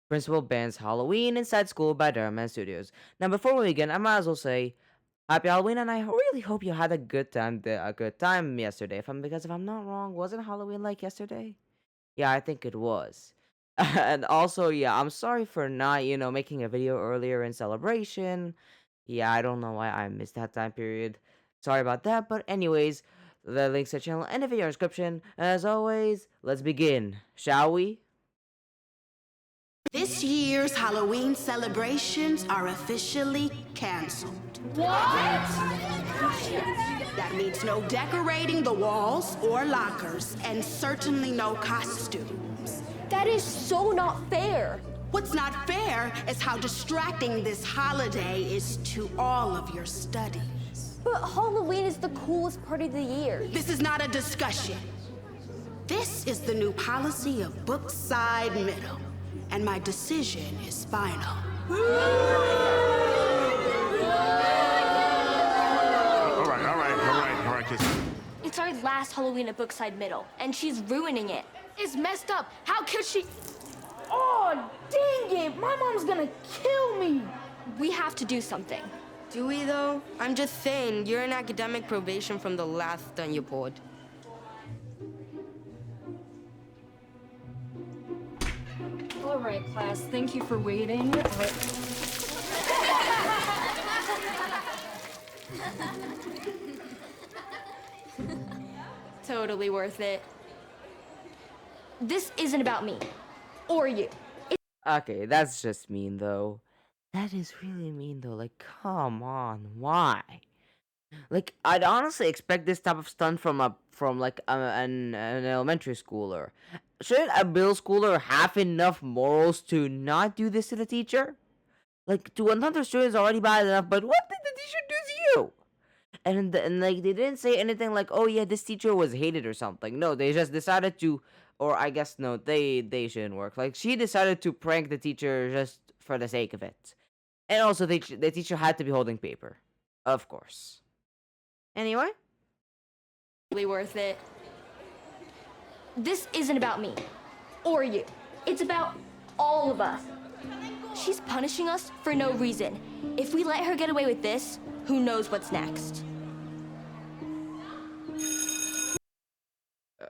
Principal Ben's Halloween Inside School by Dhar Mann Studios. Now, before we begin, I might as well say Happy Halloween, and I really hope you had a good time. A good time yesterday. Because if I'm not wrong, wasn't Halloween like yesterday? Yeah, I think it was. And also, yeah, I'm sorry for not making a video earlier in celebration. Yeah, I don't know why I missed that time period. Sorry about that. But anyways, the links to the channel and the video description. As always, let's begin, shall we? This year's Halloween celebrations are officially canceled. What? That means no decorating the walls or lockers, and certainly no costumes. That is so not fair. What's not fair is how distracting this holiday is to all of your studies. But Halloween is the coolest part of the year. This is not a discussion. This is the new policy of Brookside Middle, and my decision is final. All right, kids. It's our last Halloween at Brookside Middle, and she's ruining it. It's messed up. How could she? Oh, dang it. My mom's gonna kill me. We have to do something. Do we though? I'm just saying, you're in academic probation from the last time you poured. All right, class. Thank you for waiting. Totally worth it. This isn't about me. Or you. Okay, that's just mean though. That is really mean though. Like, come on, why? Like, I'd honestly expect this type of stunt from an elementary schooler. Shouldn't a middle schooler have enough morals to not do this to the teacher? Like, to another student's already bad enough, but what did the teacher do to you? And like, they didn't say anything like, oh yeah, this teacher was hated or something. No, they just decided to, or I guess no, they shouldn't work. Like, she decided to prank the teacher just for the sake of it. And also, the teacher had to be holding paper. Of course. Anyway. Totally worth it. This isn't about me. Or you. It's about all of us. She's punishing us for no reason. If we let her get away with this, who knows what's next?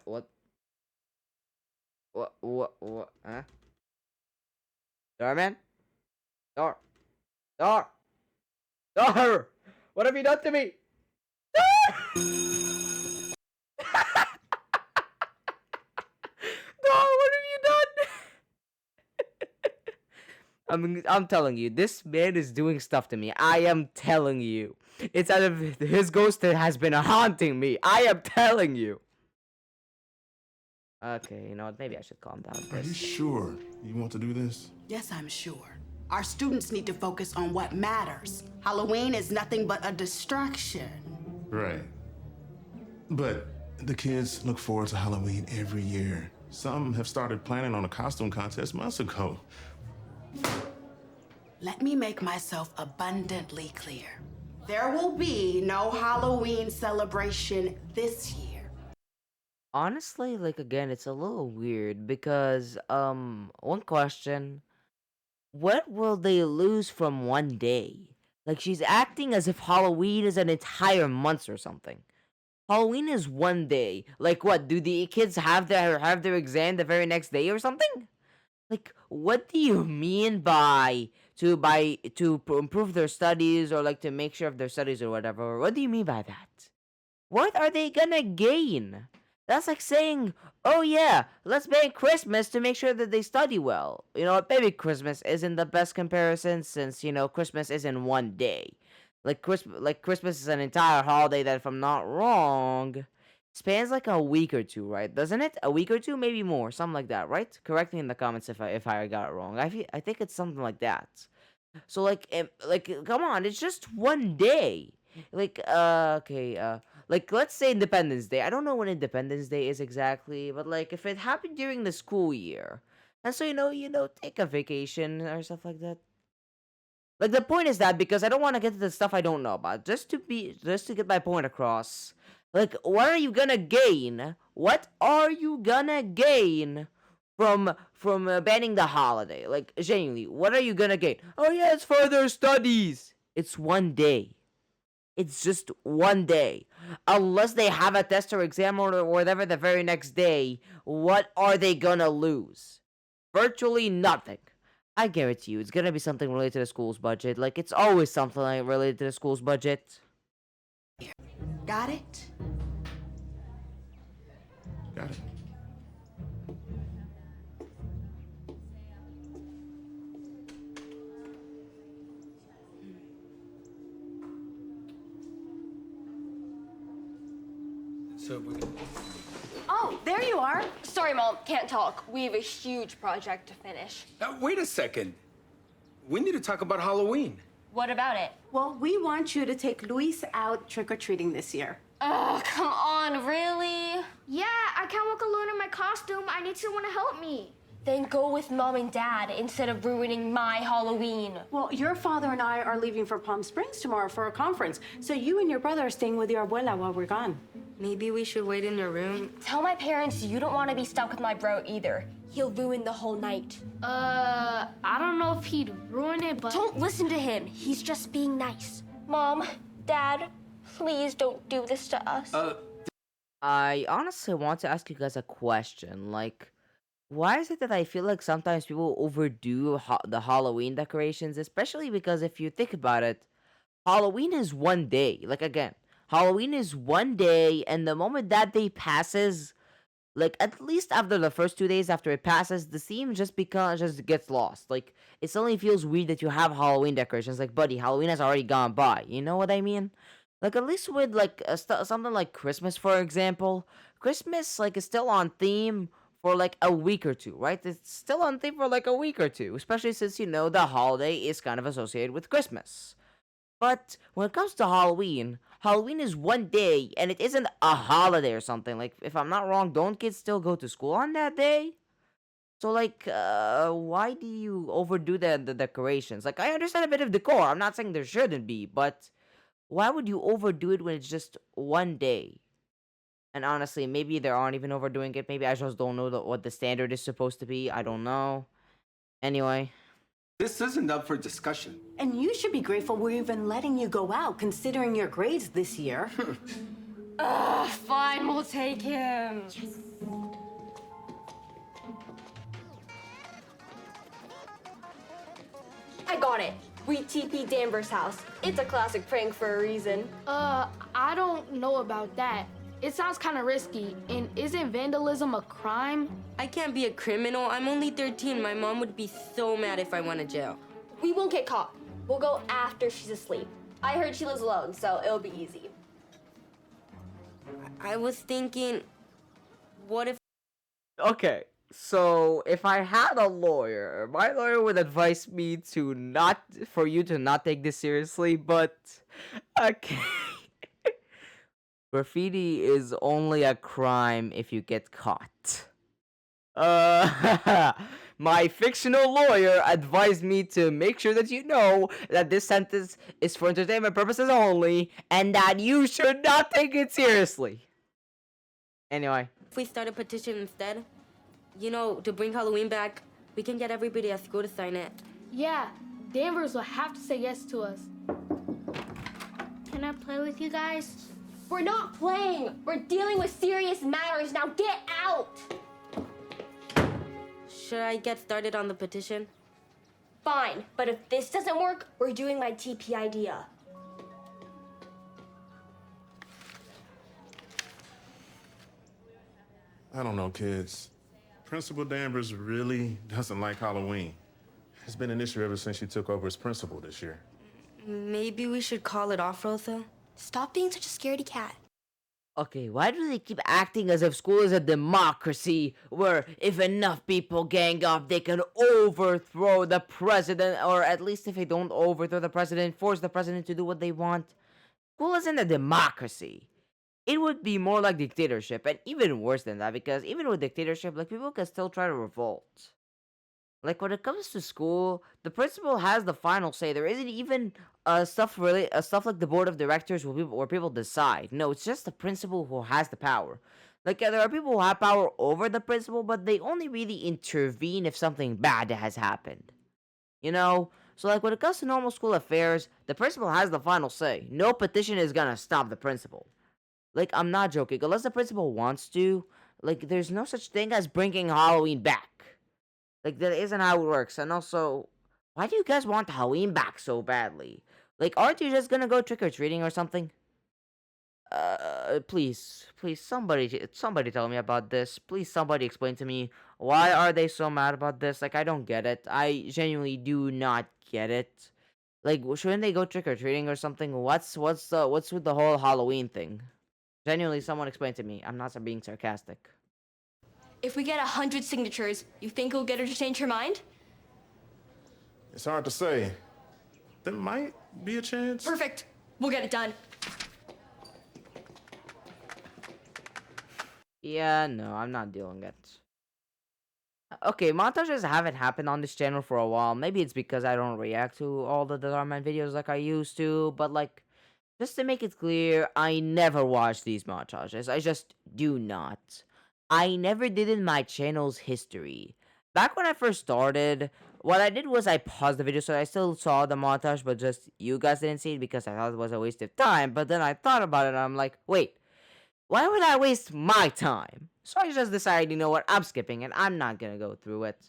What? What? Huh? DharMann? Dhar! What have you done to me? Dhar, what have you done? I'm telling you, this man is doing stuff to me. I am telling you. It's out of his ghost that has been haunting me. I am telling you. Okay, you know what? Maybe I should calm down. Are you sure you want to do this? Yes, I'm sure. Our students need to focus on what matters. Halloween is nothing but a distraction. Right. But the kids look forward to Halloween every year. Some have started planning on a costume contest months ago. Let me make myself abundantly clear. There will be no Halloween celebration this year. Honestly, like, again, it's a little weird because one question, what will they lose from one day? Like, she's acting as if Halloween is an entire month or something. Halloween is one day. Like, what, do the kids have their exam the very next day or something? Like, what do you mean by to improve their studies, or like to make sure of their studies or whatever? What do you mean by that? What are they gonna gain? That's like saying, oh yeah, let's make Christmas to make sure that they study well. You know what, maybe Christmas isn't the best comparison since, Christmas isn't one day. Like Christmas is an entire holiday that, if I'm not wrong, spans like a week or two, right? Doesn't it? A week or two, maybe more, something like that, right? Correct me in the comments if I got it wrong. I think it's something like that. So like come on, it's just one day. Like like, let's say Independence Day. I don't know when Independence Day is exactly, but like if it happened during the school year, and so take a vacation or stuff like that. Like, the point is that, because I don't want to get to the stuff I don't know about, just to get my point across. Like, what are you gonna gain? What are you gonna gain from banning the holiday. Like genuinely, what are you gonna gain? Oh yeah, it's for their studies. It's one day. It's just one day. Unless they have a test or exam or whatever the very next day, what are they gonna lose? Virtually nothing. I guarantee you, it's gonna be something related to the school's budget. Like, it's always something like related to the school's budget. Got it? Got it. So we Oh, there you are. Sorry, Mom, can't talk. We have a huge project to finish. wait a second. We need to talk about Halloween. What about it? Well, we want you to take Luis out trick-or-treating this year. Oh, come on, really? Yeah, I can't walk alone in my costume. I need someone to help me. Then go with Mom and Dad instead of ruining my Halloween. Well, your father and I are leaving for Palm Springs tomorrow for a conference, so you and your brother are staying with your abuela while we're gone. Maybe we should wait in your room. Tell my parents you don't want to be stuck with my bro either. He'll ruin the whole night. I don't know if he'd ruin it, but... Don't listen to him. He's just being nice. Mom, Dad, please don't do this to us. I honestly want to ask you guys a question. Like, why is it that I feel like sometimes people overdo the Halloween decorations? Especially because if you think about it, Halloween is one day. Like, again, Halloween is one day, and the moment that day passes, like at least after the first 2 days after it passes, the theme just gets lost. Like, it suddenly feels weird that you have Halloween decorations. Like, buddy, Halloween has already gone by. You know what I mean? Like, at least with like something like Christmas, for example, Christmas like is still on theme for like a week or two, right? It's still on theme for like a week or two, especially since the holiday is kind of associated with Christmas. But when it comes to Halloween, Halloween is one day and it isn't a holiday or something. Like, if I'm not wrong, don't kids still go to school on that day? So, like, why do you overdo the decorations? Like, I understand a bit of decor. I'm not saying there shouldn't be, but why would you overdo it when it's just one day? And honestly, maybe they aren't even overdoing it. Maybe I just don't know what the standard is supposed to be. I don't know. Anyway. This isn't up for discussion. And you should be grateful we're even letting you go out, considering your grades this year. Fine, we'll take him. I got it. We TP Danvers' house. It's a classic prank for a reason. I don't know about that. It sounds kind of risky. And isn't vandalism a crime? I can't be a criminal. I'm only 13. My mom would be so mad if I went to jail. We won't get caught. We'll go after she's asleep. I heard she lives alone, so it'll be easy. I was thinking, what if... Okay, so if I had a lawyer, my lawyer would advise me for you to not take this seriously, but okay. Graffiti is only a crime if you get caught. My fictional lawyer advised me to make sure that you know that this sentence is for entertainment purposes only, and that you should not take it seriously. Anyway. If we start a petition instead, to bring Halloween back, we can get everybody at school to sign it. Yeah, Danvers will have to say yes to us. Can I play with you guys? We're not playing. We're dealing with serious matters. Now get out. Should I get started on the petition? Fine, but if this doesn't work, we're doing my TP idea. I don't know, kids. Principal Danvers really doesn't like Halloween. It's been an issue ever since she took over as principal this year. Maybe we should call it off, Rosa? Stop being such a scaredy cat. Okay, why do they keep acting as if school is a democracy where if enough people gang up, they can overthrow the president, or at least if they don't overthrow the president, force the president to do what they want? School isn't a democracy. It would be more like dictatorship, and even worse than that, because even with dictatorship, like, people can still try to revolt. Like, when it comes to school, the principal has the final say. There isn't even stuff like the board of directors where people decide. No, it's just the principal who has the power. Like, there are people who have power over the principal, but they only really intervene if something bad has happened. You know? So, like, when it comes to normal school affairs, the principal has the final say. No petition is gonna stop the principal. Like, I'm not joking. Unless the principal wants to, like, there's no such thing as bringing Halloween back. Like, that isn't how it works. And also, why do you guys want Halloween back so badly? Like, aren't you just gonna go trick or treating or something? Please, somebody tell me about this. Please, somebody explain to me why are they so mad about this? Like, I don't get it. I genuinely do not get it. Like, shouldn't they go trick or treating or something? What's with the whole Halloween thing? Genuinely, someone explain to me. I'm not being sarcastic. If we get 100 signatures, you think we'll get her to change her mind? It's hard to say. There might be a chance. Perfect. We'll get it done. Yeah, no, I'm not doing it. Okay, montages haven't happened on this channel for a while. Maybe it's because I don't react to all the Dhar Mann videos like I used to, but like, just to make it clear, I never watch these montages. I just do not. I never did in my channel's history. Back when I first started, what I did was I paused the video so I still saw the montage, but just you guys didn't see it because I thought it was a waste of time. But then I thought about it and I'm like, wait, why would I waste my time? So I just decided, you know what, I'm skipping it. I'm not gonna go through it.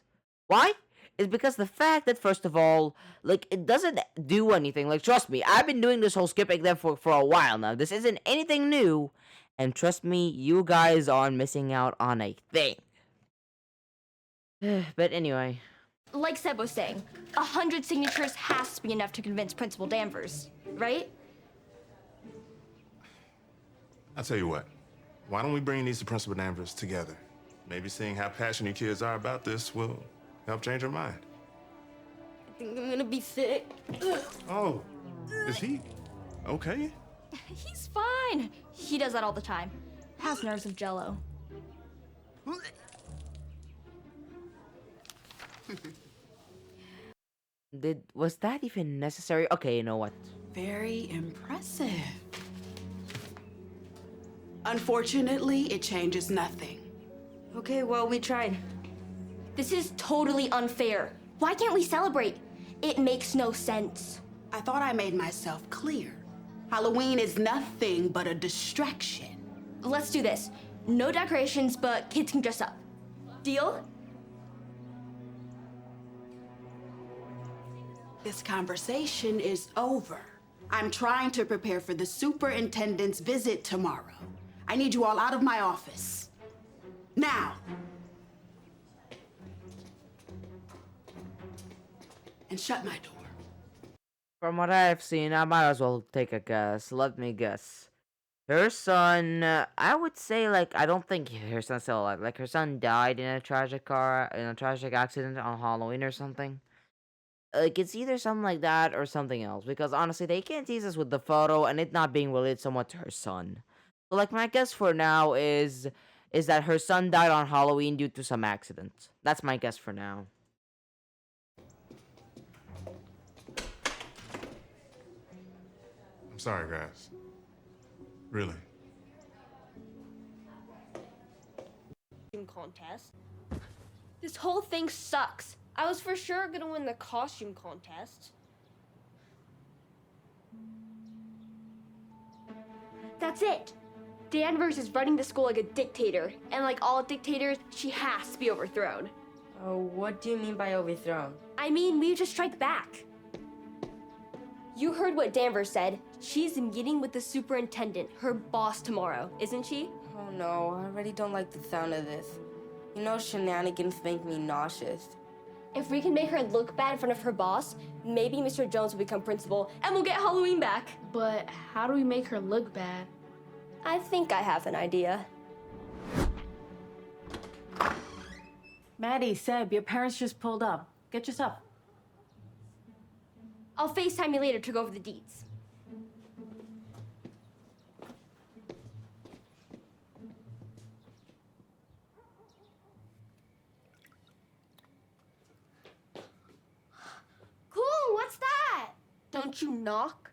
Why? It's because the fact that, first of all, like, it doesn't do anything. Like, trust me, I've been doing this whole skipping them for a while now. This isn't anything new. And trust me, you guys aren't missing out on a thing. But anyway. Like Seb was saying, 100 signatures has to be enough to convince Principal Danvers, right? I'll tell you what. Why don't we bring these to Principal Danvers together? Maybe seeing how passionate kids are about this will help change her mind. I think I'm gonna be sick. Oh, is he okay? He's fine. He does that all the time. Has nerves of jello. Was that even necessary? Okay, you know what? Very impressive. Unfortunately, it changes nothing. Okay, well, we tried. This is totally unfair. Why can't we celebrate? It makes no sense. I thought I made myself clear. Halloween is nothing but a distraction. Let's do this. No decorations, but kids can dress up. Deal? This conversation is over. I'm trying to prepare for the superintendent's visit tomorrow. I need you all out of my office. Now. And shut my door. From what I've seen, I might as well take a guess. Let me guess. Her son, I would say, like, I don't think her son's still alive. Like, her son died in a tragic accident on Halloween or something. Like, it's either something like that or something else. Because, honestly, they can't tease us with the photo and it not being related somewhat to her son. So, like, my guess for now is that her son died on Halloween due to some accident. That's my guess for now. I'm sorry, guys. Really. Contest. This whole thing sucks. I was for sure gonna win the costume contest. That's it. Danvers is running the school like a dictator, and like all dictators, she has to be overthrown. Oh, what do you mean by overthrown? I mean, we just strike back. You heard what Danvers said. She's meeting with the superintendent, her boss, tomorrow, isn't she? Oh no, I already don't like the sound of this. You know, shenanigans make me nauseous. If we can make her look bad in front of her boss, maybe Mr. Jones will become principal, and we'll get Halloween back. But how do we make her look bad? I think I have an idea. Maddie, Seb, your parents just pulled up. Get your stuff. I'll FaceTime you later to go over the deeds. Cool, what's that? Don't you knock,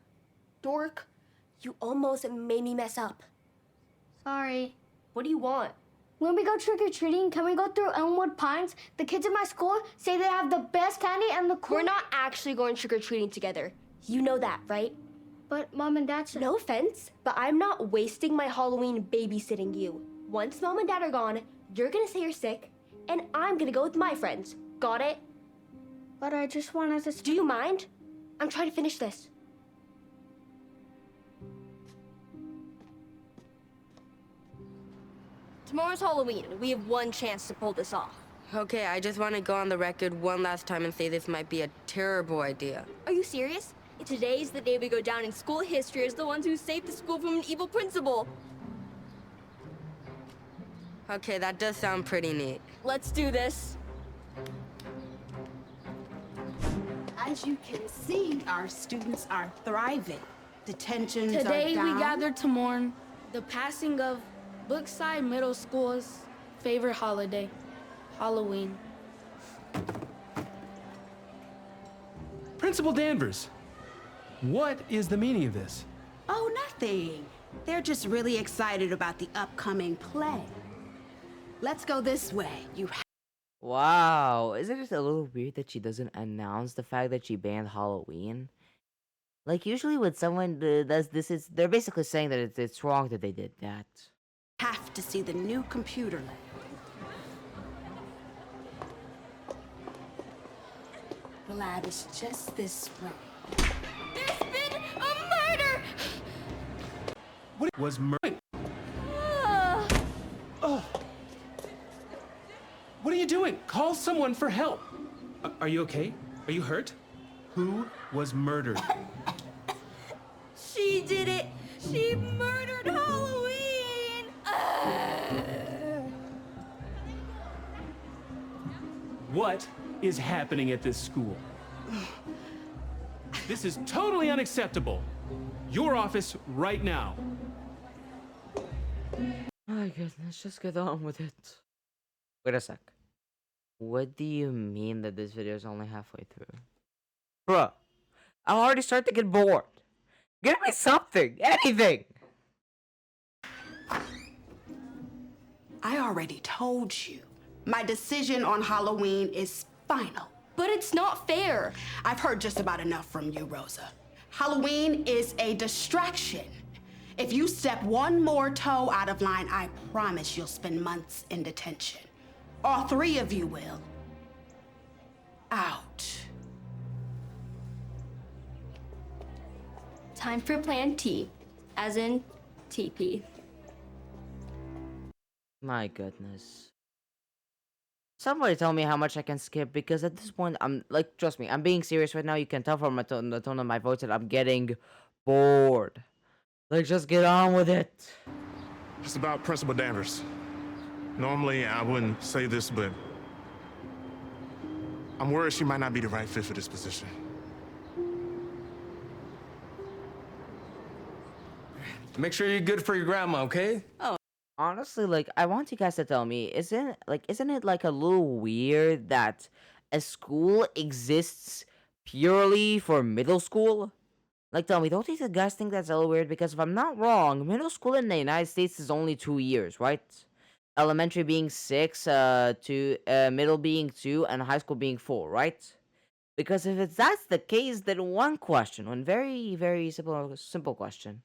dork. You almost made me mess up. Sorry. What do you want? When we go trick-or-treating, can we go through Elmwood Pines? The kids in my school say they have the best candy and the We're not actually going trick-or-treating together. You know that, right? But Mom and Dad said... No offense, but I'm not wasting my Halloween babysitting you. Once Mom and Dad are gone, you're gonna say you're sick, and I'm gonna go with my friends. Got it? But I just wanted to... Do you mind? I'm trying to finish this. Tomorrow's Halloween. We have one chance to pull this off. Okay, I just want to go on the record one last time and say this might be a terrible idea. Are you serious? Today's the day we go down in school history as the ones who saved the school from an evil principal. Okay, that does sound pretty neat. Let's do this. As you can see, our students are thriving. Detentions Today are down. we gathered to mourn the passing of Brookside Middle School's favorite holiday, Halloween. Principal Danvers, what is the meaning of this? Oh, nothing. They're just really excited about the upcoming play. Let's go this way. Wow, isn't it a little weird that she doesn't announce the fact that she banned Halloween? Like, usually when someone does this, they're basically saying that it's wrong that they did that. Have to see the new computer lab. The lab is just this way. There's been a murder! What was murder? Oh. What are you doing? Call someone for help. Are you okay? Are you hurt? Who was murdered? She did it! She murdered Halloween! What is happening at this school? This is totally unacceptable. Your office right now. My goodness, just get on with it. Wait a sec. What do you mean that this video is only halfway through? Bruh, I'm already starting to get bored. Give me something, anything! I already told you. My decision on Halloween is final. But it's not fair. I've heard just about enough from you, Rosa. Halloween is a distraction. If you step one more toe out of line, I promise you'll spend months in detention. All three of you will. Out. Time for Plan T, as in TP. My goodness. Somebody tell me how much I can skip, because at this point, I'm like, trust me, I'm being serious right now. You can tell from the tone of my voice that I'm getting bored. Like, just get on with it. It's about Principal Danvers. Normally, I wouldn't say this, but I'm worried she might not be the right fit for this position. Make sure you're good for your grandma, okay? Honestly, like, I want you guys to tell me, isn't it like a little weird that a school exists purely for middle school? Like, tell me, don't you guys think that's a little weird? Because if I'm not wrong, middle school in the United States is only 2 years, right? Elementary being 6, middle being 2, and high school being 4, right? Because if that's the case, then one very, very simple question.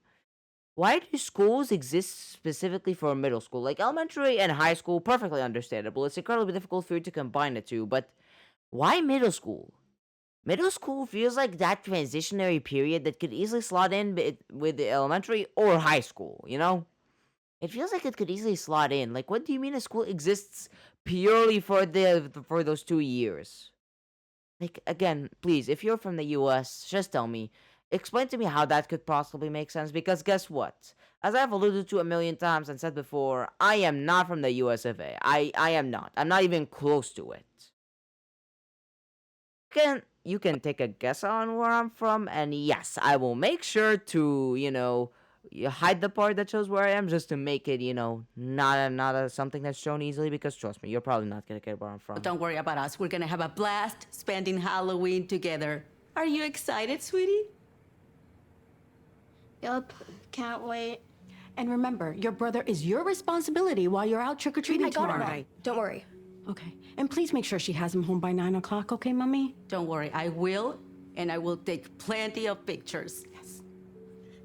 Why do schools exist specifically for middle school? Like, elementary and high school, perfectly understandable. It's incredibly difficult for you to combine the two, but why middle school? Middle school feels like that transitionary period that could easily slot in with the elementary or high school, you know? It feels like it could easily slot in. Like, what do you mean a school exists purely for those 2 years? Like, again, please, if you're from the US, just tell me. Explain to me how that could possibly make sense, because guess what? As I've alluded to a million times and said before, I am not from the US of A. I am not. I'm not even close to it. You can take a guess on where I'm from, and yes, I will make sure to, hide the part that shows where I am, just to make it, not something that's shown easily, because trust me, you're probably not gonna get where I'm from. Don't worry about us. We're gonna have a blast spending Halloween together. Are you excited, sweetie? Yup, can't wait. And remember, your brother is your responsibility while you're out trick-or-treating I got it, tomorrow. Mom. Don't worry. Okay. And please make sure she has him home by 9 o'clock, okay, Mommy? Don't worry, I will, and I will take plenty of pictures. Yes.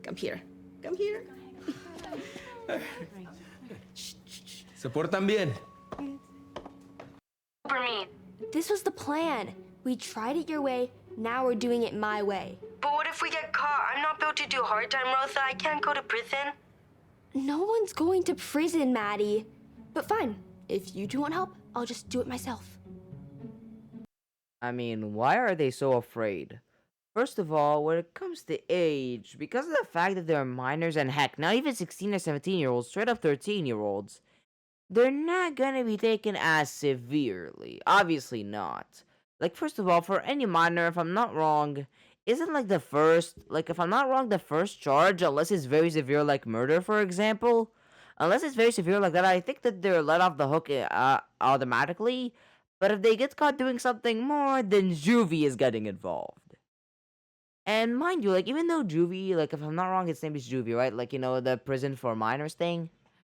Come here. Come here. Se portan bien. For me. This was the plan. We tried it your way, now we're doing it my way. But what if we get caught? I'm not built to do hard time, Rosa. I can't go to prison. No one's going to prison, Maddie. But fine, if you two want help, I'll just do it myself. I mean, why are they so afraid? First of all, when it comes to age, because of the fact that they're minors and heck, not even 16 or 17-year-olds, straight up 13-year-olds, they're not gonna be taken as severely. Obviously not. Like, first of all, for any minor, if I'm not wrong, isn't like the first, like, if I'm not wrong, the first charge, unless it's very severe, like murder, for example, unless it's very severe like that, I think that they're let off the hook automatically. But if they get caught doing something more, then juvie is getting involved. And mind you, like, even though juvie, like, if I'm not wrong, its name is juvie, right? Like, you know, the prison for minors thing.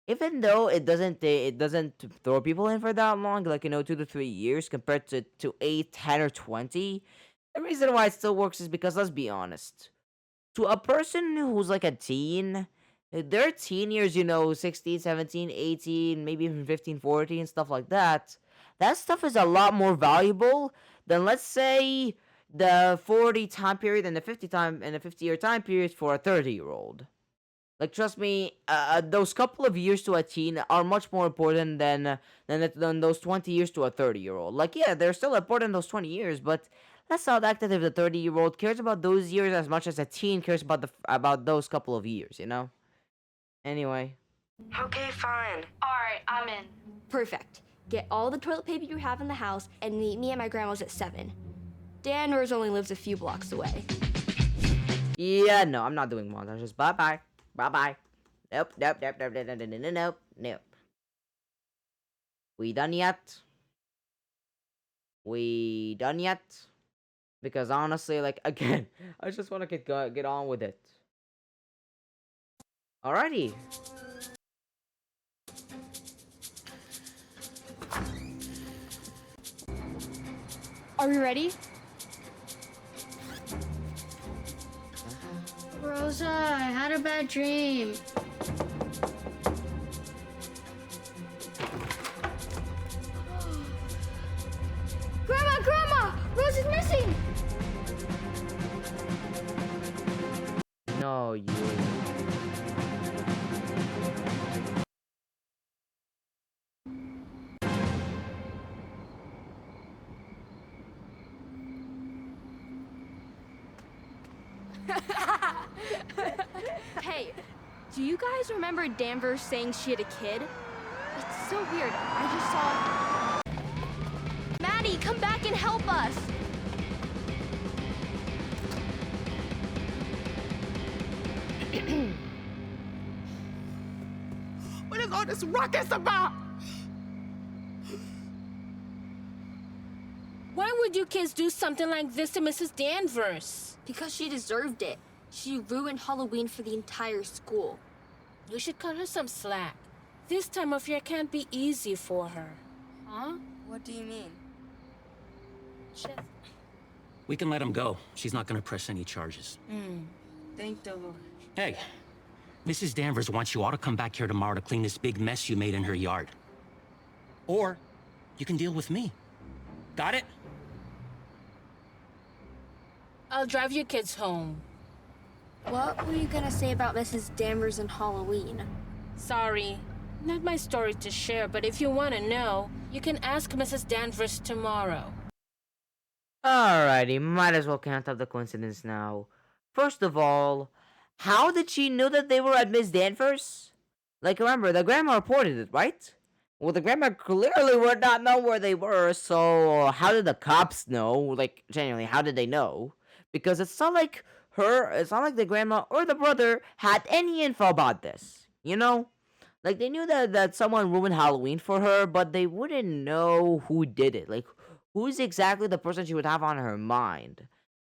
Even though it doesn't throw people in for that long, like, you know, 2 to 3 years compared to 8, 10, or 20, the reason why it still works is because, let's be honest, to a person who's like a teen, their teen years, you know, 16, 17, 18, maybe even 15, 14, stuff like that, that stuff is a lot more valuable than, let's say, the 40 time period and the 50-year time period for a 30-year-old. Like, trust me, those couple of years to a teen are much more important than those 20 years to a 30-year-old. Like, yeah, they're still important, those 20 years, but let's not act as if the 30-year-old cares about those years as much as a teen cares about those couple of years, you know? Anyway. Okay, fine. Alright, I'm in. Perfect. Get all the toilet paper you have in the house and meet me at my grandma's at 7. Danvers only lives a few blocks away. Yeah, no, I'm not doing montages. Bye-bye. Bye-bye. Nope. We done yet? Because honestly, like, again, I just want to get on with it. Alrighty. Are we ready? Rosa, I had a bad dream. Grandma! Rose is missing! No, you. Hey, do you guys remember Danvers saying she had a kid? It's so weird. I just saw... Maddie, come back and help us! What is all this ruckus about? Why would you kids do something like this to Mrs. Danvers? Because she deserved it. She ruined Halloween for the entire school. You should cut her some slack. This time of year can't be easy for her. Huh? What do you mean? We can let him go. She's not gonna press any charges. Thank the Lord. Hey, Mrs. Danvers wants you all to come back here tomorrow to clean this big mess you made in her yard. Or you can deal with me. Got it? I'll drive you kids home. What were you gonna say about Mrs. Danvers and Halloween? Sorry, not my story to share, but if you want to know, you can ask Mrs. Danvers tomorrow. Alrighty, might as well count up the coincidence now. First of all, how did she know that they were at Miss Danvers? Like, remember, the grandma reported it, right? Well, the grandma clearly would not know where they were, so how did the cops know? Like, genuinely, how did they know? Because it's not like the grandma or the brother had any info about this, you know? Like, they knew that someone ruined Halloween for her, but they wouldn't know who did it. Like, who's exactly the person she would have on her mind?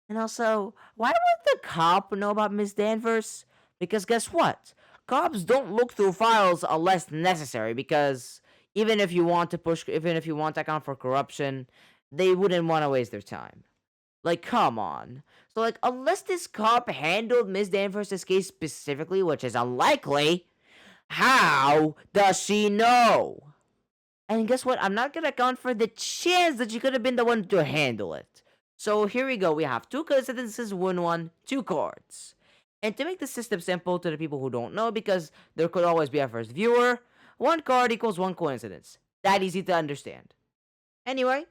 And also, why would the cop know about Miss Danvers? Because guess what? cops don't look through files unless necessary, because even if you want to account for corruption, they wouldn't want to waste their time. Like, come on. So, like, unless this cop handled Miss Danvers' case specifically, which is unlikely, how does she know? And guess what? I'm not gonna account for the chance that she could have been the one to handle it. So here we go. We have two coincidences, win one, two cards. And to make the system simple to the people who don't know, because there could always be a first viewer, one card equals one coincidence. That easy to understand. Anyway.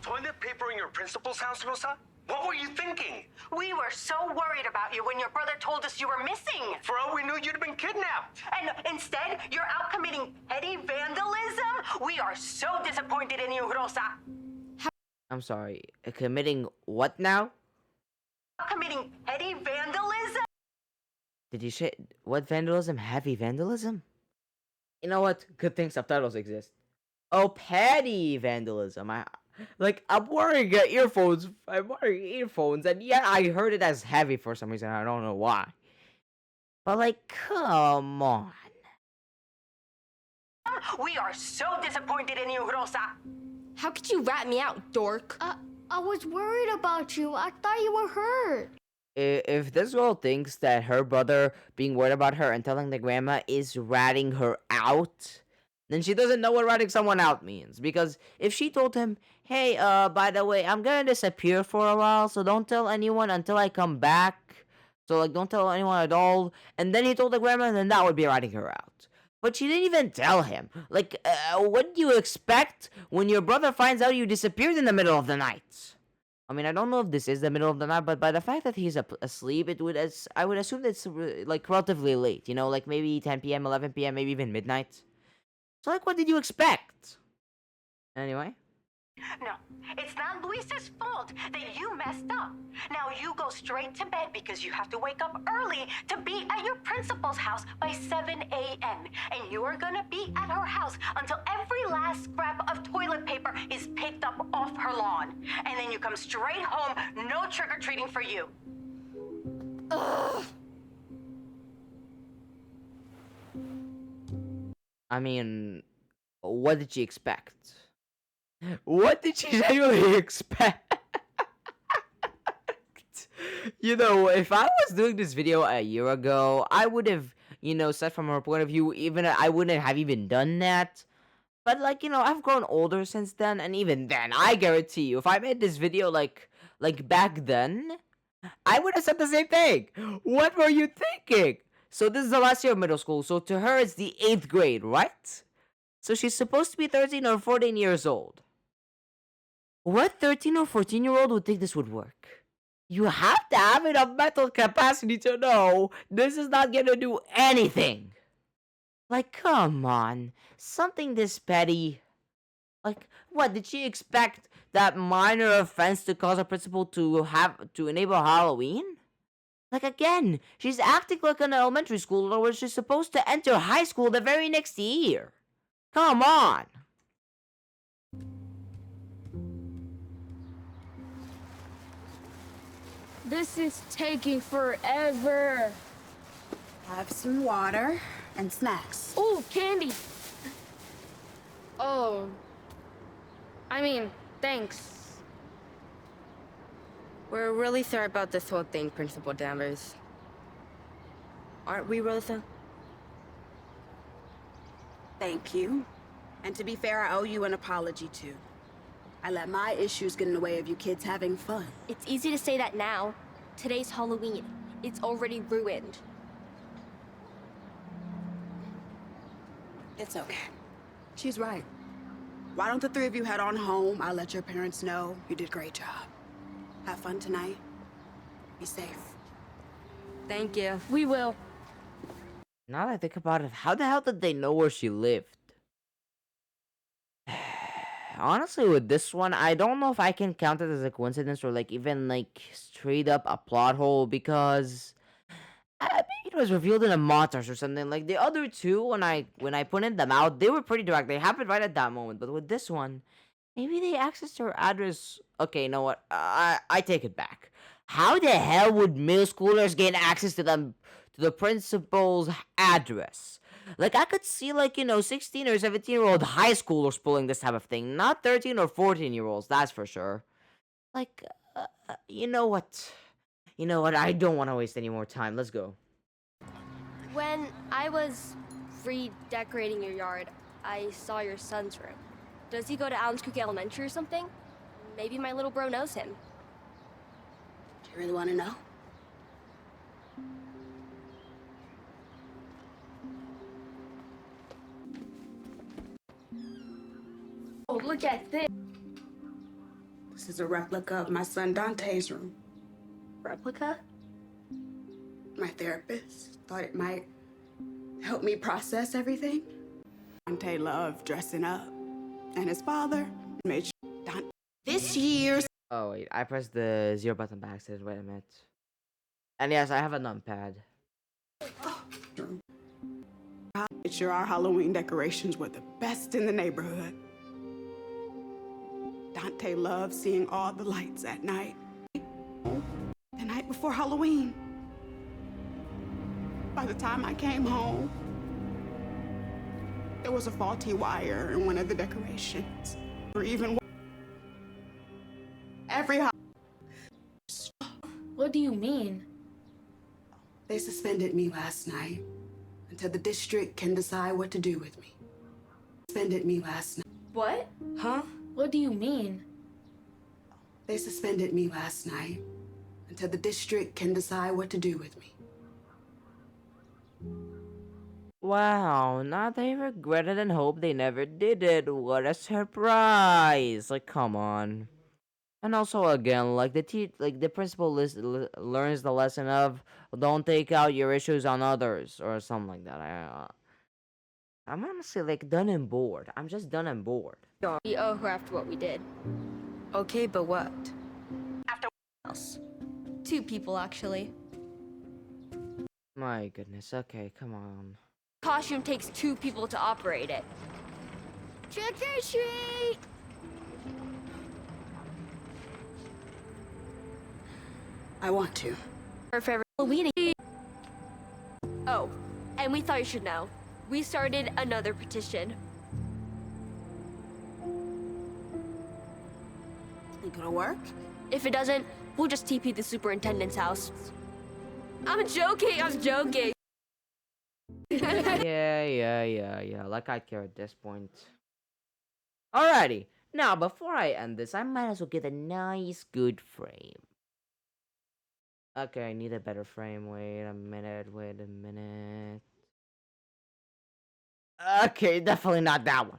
Toilet paper in your principal's house, Rosa? What were you thinking? We were so worried about you when your brother told us you were missing. For all we knew, you'd have been kidnapped. And instead, you're out committing petty vandalism? We are so disappointed in you, Rosa. I'm sorry, committing what now? Committing petty vandalism? Did you say, what vandalism? Heavy vandalism? You know what? Good thing subtitles exist. Oh, petty vandalism. I'm wearing earphones. I'm wearing earphones, and yeah, I heard it as heavy for some reason. I don't know why. But like, come on. We are so disappointed in you, Rosa. How could you rat me out, dork? I was worried about you. I thought you were hurt. If this girl thinks that her brother being worried about her and telling the grandma is ratting her out, then she doesn't know what ratting someone out means. Because if she told him, hey, by the way, I'm gonna disappear for a while, so don't tell anyone until I come back. So, like, don't tell anyone at all. And then he told the grandma, then that would be ratting her out. But she didn't even tell him. Like, what do you expect when your brother finds out you disappeared in the middle of the night? I mean, I don't know if this is the middle of the night, but by the fact that he's asleep, I would assume that it's, like, relatively late. You know, like, maybe 10 p.m., 11 p.m., maybe even midnight. So, like, what did you expect? Anyway. No, it's not Luis's fault that you messed up. Now you go straight to bed because you have to wake up early to be at your principal's house by 7 a.m. And you are gonna be at her house until every last scrap of toilet paper is picked up off her lawn. And then you come straight home, no trick-or-treating for you. Ugh. I mean, what did she expect? What did she genuinely expect? You know, if I was doing this video a year ago, I would have, said from her point of view, I wouldn't have even done that. But, like, I've grown older since then, and even then, I guarantee you, if I made this video, like back then, I would have said the same thing. What were you thinking? So this is the last year of middle school, so to her, it's the 8th grade, right? So she's supposed to be 13 or 14 years old. What 13 or 14-year-old would think this would work? You have to have enough mental capacity to know this is not gonna do anything. Like, come on. Something this petty. Like, what, did she expect that minor offense to cause a principal to enable Halloween? Like, again, she's acting like an elementary schooler where she's supposed to enter high school the very next year. Come on. This is taking forever. Have some water and snacks. Ooh, candy. Oh. Thanks. We're really sorry about this whole thing, Principal Danvers. Aren't we, Rosa? Thank you. And to be fair, I owe you an apology, too. I let my issues get in the way of you kids having fun. It's easy to say that now. Today's Halloween. It's already ruined. It's okay. She's right. Why don't the three of you head on home? I'll let your parents know you did a great job. Have fun tonight. Be safe. Thank you. We will. Now that I think about it, how the hell did they know where she lived? Honestly, with this one, I don't know if I can count it as a coincidence or even straight up a plot hole, because maybe it was revealed in a montage or something. Like the other two, when I pointed them out, they were pretty direct. They happened right at that moment. But with this one, Maybe they accessed her address. Okay, you know what? I take it back. How the hell would middle schoolers gain access to the principal's address? Like I could see 16 or 17-year-old high schoolers pulling this type of thing, not 13 or 14-year-olds, that's for sure. Like you know what? You know what? I don't want to waste any more time. Let's go. When I was redecorating your yard, I saw your son's room. Does he go to Allen's Creek Elementary or something? Maybe my little bro knows him. Do you really want to know? Oh, look at this. This is a replica of my son Dante's room. Replica? My therapist thought it might help me process everything. Dante loved dressing up, and his father made sure this year's. Oh wait, I pressed the 0 button by accident. Wait a minute. And yes, I have a numpad. Made sure our Halloween decorations were the best in the neighborhood. Dante loved seeing all the lights at night. The night before Halloween. By the time I came home, there was a faulty wire in one of the decorations. Or even every What do you mean? They suspended me last night until the district can decide what to do with me. Suspended me last night. What? Huh? What do you mean? They suspended me last night until the district can decide what to do with me. Wow, now they regret it and hope they never did it. What a surprise! Like, come on. And also, again, like the principal learns the lesson of don't take out your issues on others or something like that. I'm honestly like done and bored. I'm just done and bored. We owe her after what we did. Okay, but what? After what else? 2 people, actually. My goodness. Okay, come on. Costume takes 2 people to operate it. Trick or treat! I want to. Our favorite Halloween. Oh, and we thought you should know. We started another petition. Think it'll work? If it doesn't, we'll just TP the superintendent's house. I'm joking, I'm joking. Yeah. Like I care at this point. Alrighty. Now, before I end this, I might as well get a nice, good frame. Okay, I need a better frame. Wait a minute. Okay, definitely not that one.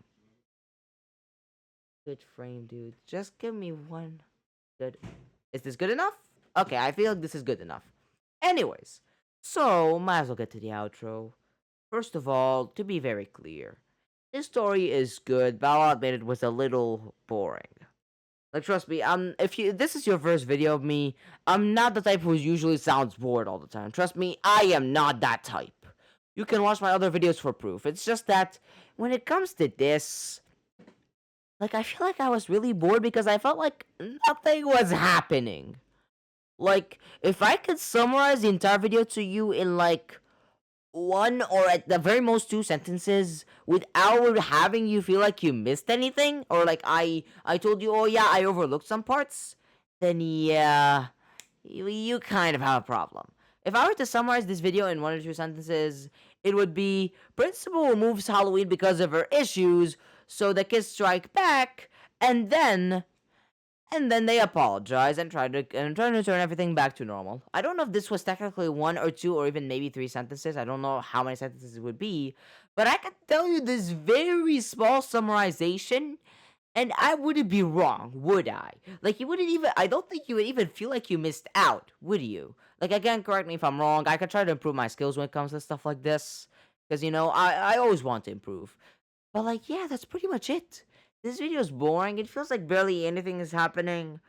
Good frame, dude. Just give me one. Good. Is this good enough? Okay, I feel like this is good enough. Anyways, so might as well get to the outro. First of all, to be very clear, this story is good, but I'll admit it was a little boring. Like, trust me, if this is your first video of me, I'm not the type who usually sounds bored all the time. Trust me, I am not that type. You can watch my other videos for proof. It's just that when it comes to this, like, I feel like I was really bored because I felt like nothing was happening. Like, if I could summarize the entire video to you in, like, 1 or at the very most 2 sentences without having you feel like you missed anything, or like I told you, oh yeah, I overlooked some parts, then yeah, you kind of have a problem. If I were to summarize this video in 1 or 2 sentences, it would be principal removes Halloween because of her issues, so the kids strike back, and then they apologize and try to turn everything back to normal. I don't know if this was technically 1 or 2 or even maybe 3 sentences. I don't know how many sentences it would be, but I could tell you this very small summarization, and I wouldn't be wrong, would I? Like, you wouldn't even, I don't think you would even feel like you missed out, would you? Like, again, correct me if I'm wrong. I could try to improve my skills when it comes to stuff like this, because, you know, I always want to improve. But, like, yeah, that's pretty much it. This video is boring. It feels like barely anything is happening.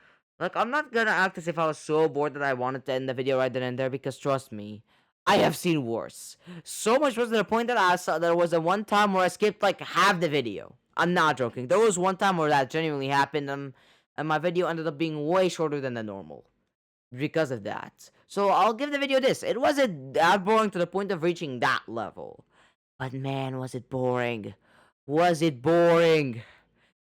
Like, I'm not gonna act as if I was so bored that I wanted to end the video right then and there, because trust me, I have seen worse. So much worse to the point that I saw there was a one time where I skipped like half the video. I'm not joking. There was one time where that genuinely happened, and my video ended up being way shorter than the normal because of that. So I'll give the video this. It wasn't that boring to the point of reaching that level. But man, was it boring. Was it boring.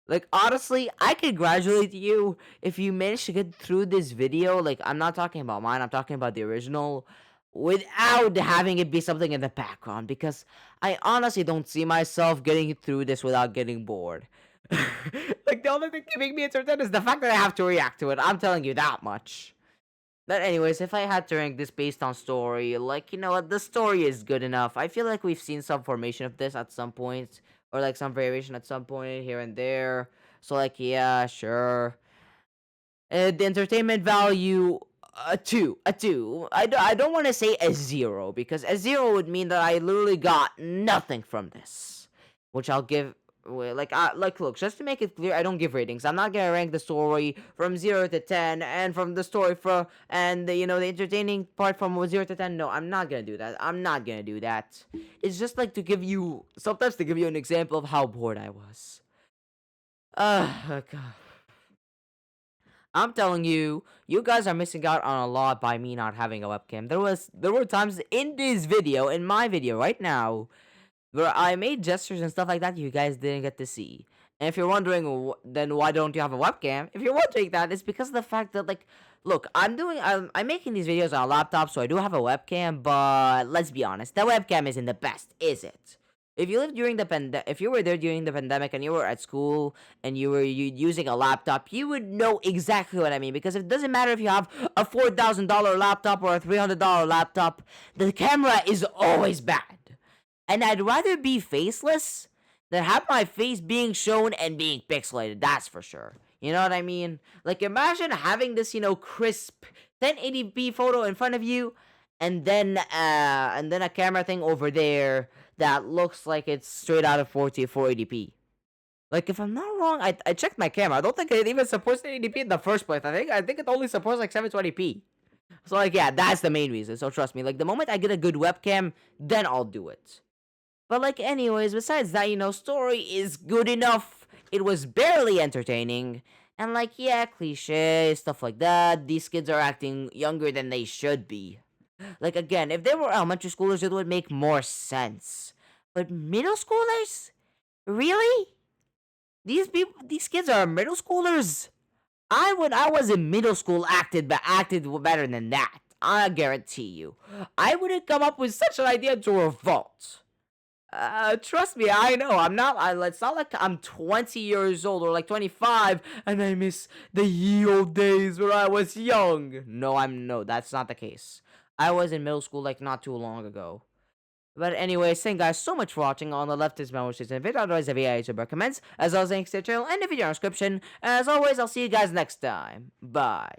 Like, honestly, I congratulate you if you managed to get through this video. Like, I'm not talking about mine, I'm talking about the original, without having it be something in the background, because I honestly don't see myself getting through this without getting bored. Like, the only thing keeping me entertained is the fact that I have to react to it. I'm telling you that much. But anyways, if I had to rank this based on story, like, you know what, the story is good enough. I feel like we've seen some formation of this at some point, or like some variation at some point here and there. So like, yeah, sure. The entertainment value, a 2, a 2. I don't want to say a 0, because a 0 would mean that I literally got nothing from this, which I'll give. Well, like, look, just to make it clear, I don't give ratings. I'm not gonna rank the story from 0 to 10, and from the story and the, you know, the entertaining part from 0 to 10. No, I'm not gonna do that. I'm not gonna do that. It's just like to give you, sometimes to give you an example of how bored I was. God. I'm telling you, you guys are missing out on a lot by me not having a webcam. There were times in this video, in my video right now, where I made gestures and stuff like that you guys didn't get to see. And if you're wondering, then why don't you have a webcam? If you're wondering that, it's because of the fact that, like, look, I'm making these videos on a laptop, so I do have a webcam, but let's be honest, the webcam isn't the best, is it? If you lived during if you were there during the pandemic and you were at school and you were using a laptop, you would know exactly what I mean. Because it doesn't matter if you have a $4,000 laptop or a $300 laptop, the camera is always bad. And I'd rather be faceless than have my face being shown and being pixelated, that's for sure. You know what I mean? Like, imagine having this, you know, crisp 1080p photo in front of you, and then a camera thing over there that looks like it's straight out of 480p. Like, if I'm not wrong, I checked my camera. I don't think it even supports 1080p in the first place. I think it only supports like 720p. So like, yeah, that's the main reason. So trust me, like, the moment I get a good webcam, then I'll do it. But like, anyways, besides that, you know, story is good enough. It was barely entertaining. And like, yeah, cliche, stuff like that. These kids are acting younger than they should be. Like, again, if they were elementary schoolers, it would make more sense. But middle schoolers? Really? These kids are middle schoolers? When I was in middle school, acted better than that. I guarantee you. I wouldn't come up with such an idea to revolt. Trust me, I know. It's not like I'm 20 years old or like 25 and I miss the ye old days where I was young. No, that's not the case. I was in middle school like not too long ago. But anyways, thank you guys so much for watching. On the left is my wishes and video, otherwise the video YouTube recommends. As always, thanks to the channel and the video description. As always, I'll see you guys next time. Bye.